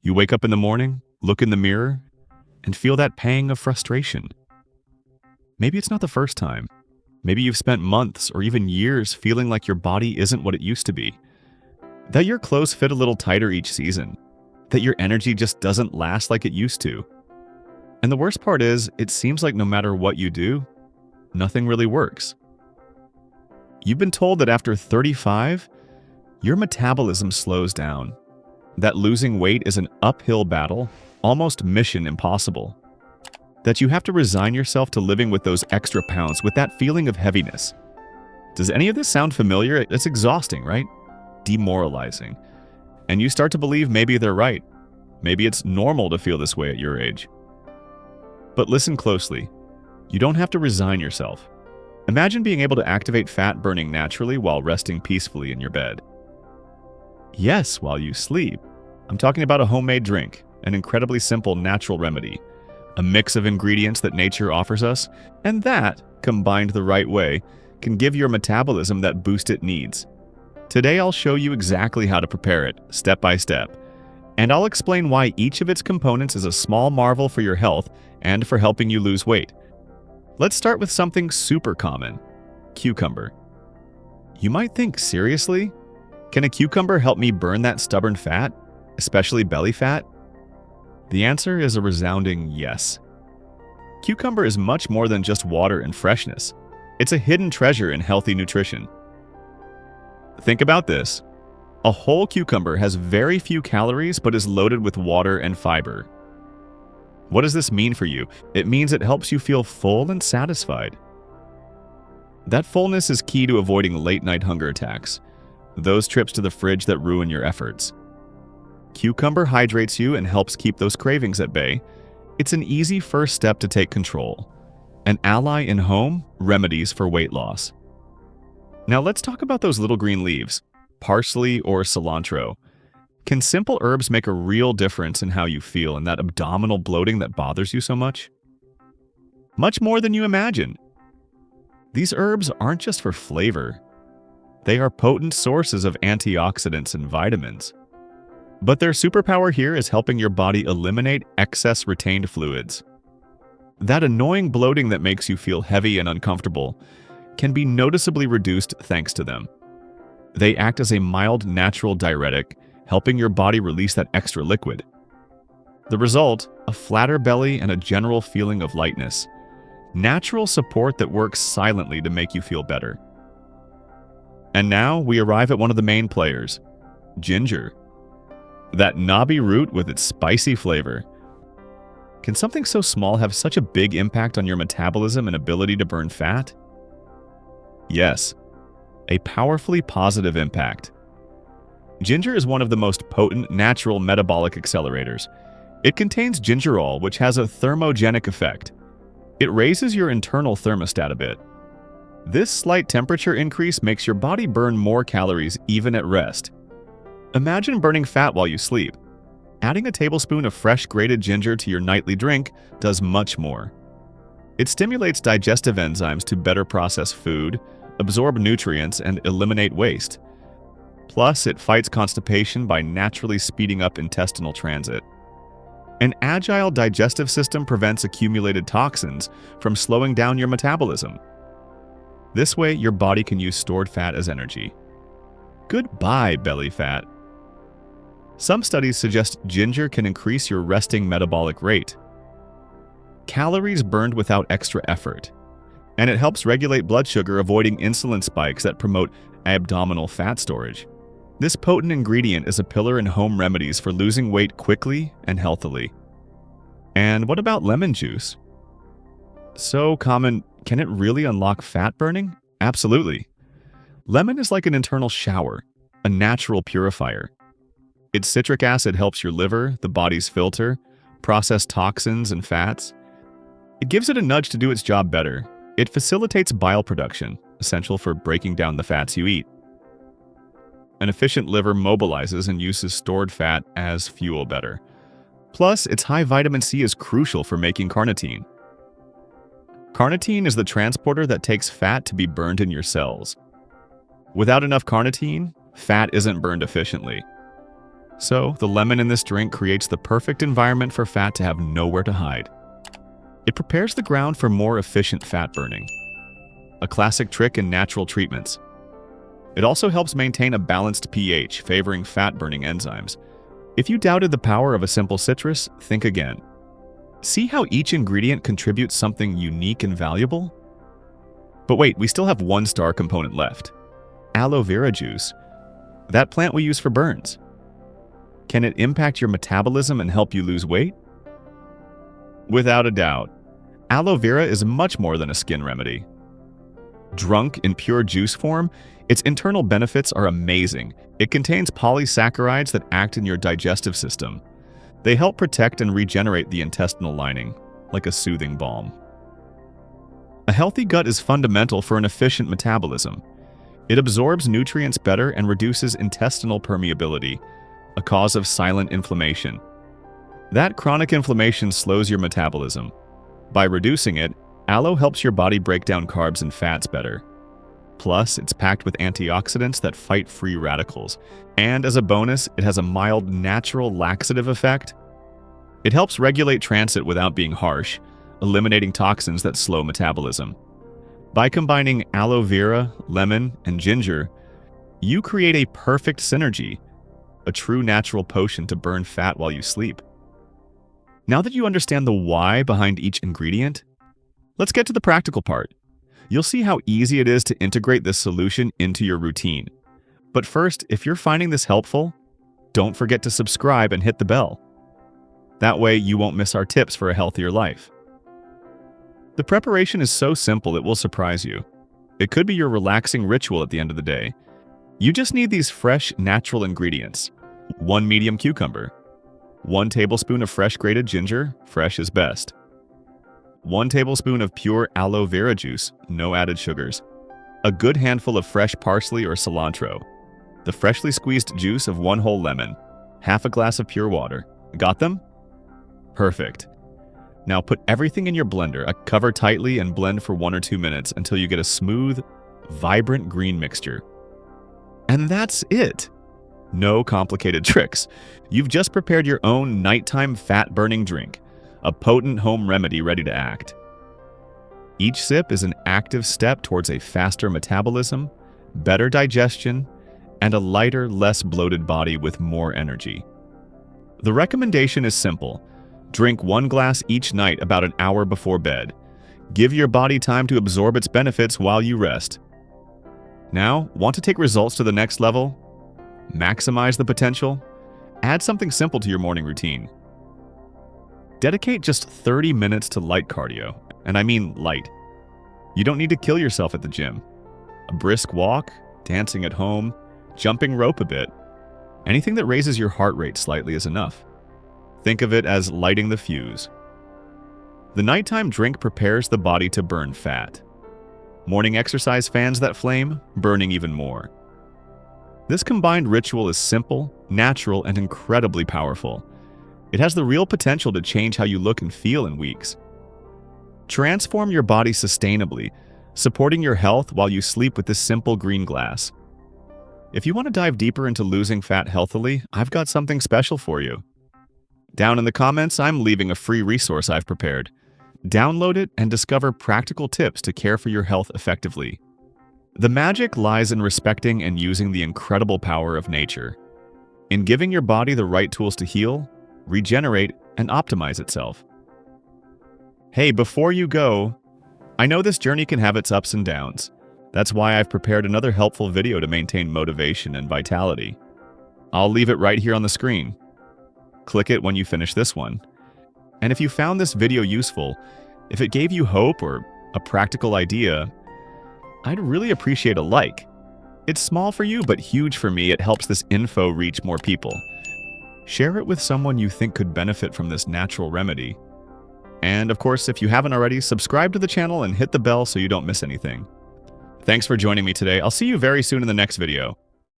You wake up in the morning, look in the mirror, and feel that pang of frustration. Maybe it's not the first time. Maybe you've spent months or even years feeling like your body isn't what it used to be. That your clothes fit a little tighter each season. That your energy just doesn't last like it used to. And the worst part is, it seems like no matter what you do, nothing really works. You've been told that after 35, your metabolism slows down. That losing weight is an uphill battle, almost mission impossible. That you have to resign yourself to living with those extra pounds, with that feeling of heaviness. Does any of this sound familiar? It's exhausting, right? Demoralizing. And you start to believe maybe they're right. Maybe it's normal to feel this way at your age. But listen closely. You don't have to resign yourself. Imagine being able to activate fat burning naturally while resting peacefully in your bed. Yes, while you sleep. I'm talking about a homemade drink, an incredibly simple natural remedy, a mix of ingredients that nature offers us, and that, combined the right way, can give your metabolism that boost it needs. Today I'll show you exactly how to prepare it, step by step, and I'll explain why each of its components is a small marvel for your health and for helping you lose weight. Let's start with something super common: cucumber. You might think, seriously? Can a cucumber help me burn that stubborn fat, especially belly fat? The answer is a resounding yes. Cucumber is much more than just water and freshness. It's a hidden treasure in healthy nutrition. Think about this. A whole cucumber has very few calories but is loaded with water and fiber. What does this mean for you? It means it helps you feel full and satisfied. That fullness is key to avoiding late-night hunger attacks, those trips to the fridge that ruin your efforts. Cucumber hydrates you and helps keep those cravings at bay. It's an easy first step to take control. An ally in home remedies for weight loss. Now let's talk about those little green leaves, parsley or cilantro. Can simple herbs make a real difference in how you feel and that abdominal bloating that bothers you so much? Much more than you imagine. These herbs aren't just for flavor. They are potent sources of antioxidants and vitamins. But their superpower here is helping your body eliminate excess retained fluids. That annoying bloating that makes you feel heavy and uncomfortable can be noticeably reduced thanks to them. They act as a mild natural diuretic, helping your body release that extra liquid. The result, a flatter belly and a general feeling of lightness. Natural support that works silently to make you feel better. And now we arrive at one of the main players, ginger. That knobby root with its spicy flavor. Can something so small have such a big impact on your metabolism and ability to burn fat? Yes, a powerfully positive impact. Ginger is one of the most potent natural metabolic accelerators. It contains gingerol, which has a thermogenic effect. It raises your internal thermostat a bit. This slight temperature increase makes your body burn more calories even at rest. Imagine burning fat while you sleep. Adding a tablespoon of fresh grated ginger to your nightly drink does much more. It stimulates digestive enzymes to better process food, absorb nutrients, and eliminate waste. Plus, it fights constipation by naturally speeding up intestinal transit. An agile digestive system prevents accumulated toxins from slowing down your metabolism. This way, your body can use stored fat as energy. Goodbye, belly fat. Some studies suggest ginger can increase your resting metabolic rate. Calories burned without extra effort. And it helps regulate blood sugar, avoiding insulin spikes that promote abdominal fat storage. This potent ingredient is a pillar in home remedies for losing weight quickly and healthily. And what about lemon juice? So common, can it really unlock fat burning? Absolutely. Lemon is like an internal shower, a natural purifier. Its citric acid helps your liver, the body's filter, process toxins and fats. It gives it a nudge to do its job better. It facilitates bile production, essential for breaking down the fats you eat. An efficient liver mobilizes and uses stored fat as fuel better. Plus, its high vitamin C is crucial for making carnitine. Carnitine is the transporter that takes fat to be burned in your cells. Without enough carnitine, fat isn't burned efficiently. So, the lemon in this drink creates the perfect environment for fat to have nowhere to hide. It prepares the ground for more efficient fat burning, a classic trick in natural treatments. It also helps maintain a balanced pH, favoring fat-burning enzymes. If you doubted the power of a simple citrus, think again. See how each ingredient contributes something unique and valuable? But wait, we still have one star component left. Aloe vera juice. That plant we use for burns. Can it impact your metabolism and help you lose weight? Without a doubt. Aloe vera is much more than a skin remedy. Drunk in pure juice form, its internal benefits are amazing. It contains polysaccharides that act in your digestive system. They help protect and regenerate the intestinal lining, like a soothing balm. A healthy gut is fundamental for an efficient metabolism. It absorbs nutrients better and reduces intestinal permeability, a cause of silent inflammation. That chronic inflammation slows your metabolism. By reducing it, aloe helps your body break down carbs and fats better. Plus, it's packed with antioxidants that fight free radicals. And as a bonus, it has a mild, natural laxative effect. It helps regulate transit without being harsh, eliminating toxins that slow metabolism. By combining aloe vera, lemon, and ginger, you create a perfect synergy, a true natural potion to burn fat while you sleep. Now that you understand the why behind each ingredient, let's get to the practical part. You'll see how easy it is to integrate this solution into your routine. But first, if you're finding this helpful, don't forget to subscribe and hit the bell. That way you won't miss our tips for a healthier life. The preparation is so simple it will surprise you. It could be your relaxing ritual at the end of the day. You just need these fresh, natural ingredients. 1 medium cucumber. 1 tablespoon of fresh grated ginger, fresh is best. 1 tablespoon of pure aloe vera juice, no added sugars. A good handful of fresh parsley or cilantro. The freshly squeezed juice of 1 whole lemon. Half a glass of pure water. Got them? Perfect. Now put everything in your blender, cover tightly and blend for 1 or 2 minutes until you get a smooth, vibrant green mixture. And that's it. No complicated tricks. You've just prepared your own nighttime fat-burning drink, a potent home remedy ready to act. Each sip is an active step towards a faster metabolism, better digestion, and a lighter, less bloated body with more energy. The recommendation is simple. Drink 1 glass each night about an hour before bed. Give your body time to absorb its benefits while you rest. Now, want to take results to the next level? Maximize the potential? Add something simple to your morning routine. Dedicate just 30 minutes to light cardio, and I mean light. You don't need to kill yourself at the gym. A brisk walk, dancing at home, jumping rope a bit, anything that raises your heart rate slightly is enough. Think of it as lighting the fuse. The nighttime drink prepares the body to burn fat. Morning exercise fans that flame, burning even more. This combined ritual is simple, natural, and incredibly powerful. It has the real potential to change how you look and feel in weeks. Transform your body sustainably, supporting your health while you sleep with this simple green glass. If you want to dive deeper into losing fat healthily, I've got something special for you. Down in the comments, I'm leaving a free resource I've prepared. Download it and discover practical tips to care for your health effectively. The magic lies in respecting and using the incredible power of nature, in giving your body the right tools to heal, regenerate, and optimize itself. Hey, before you go, I know this journey can have its ups and downs. That's why I've prepared another helpful video to maintain motivation and vitality. I'll leave it right here on the screen. Click it when you finish this one. And if you found this video useful, if it gave you hope or a practical idea, I'd really appreciate a like. It's small for you, but huge for me. It helps this info reach more people. Share it with someone you think could benefit from this natural remedy. And of course, if you haven't already, subscribe to the channel and hit the bell so you don't miss anything. Thanks for joining me today. I'll see you very soon in the next video.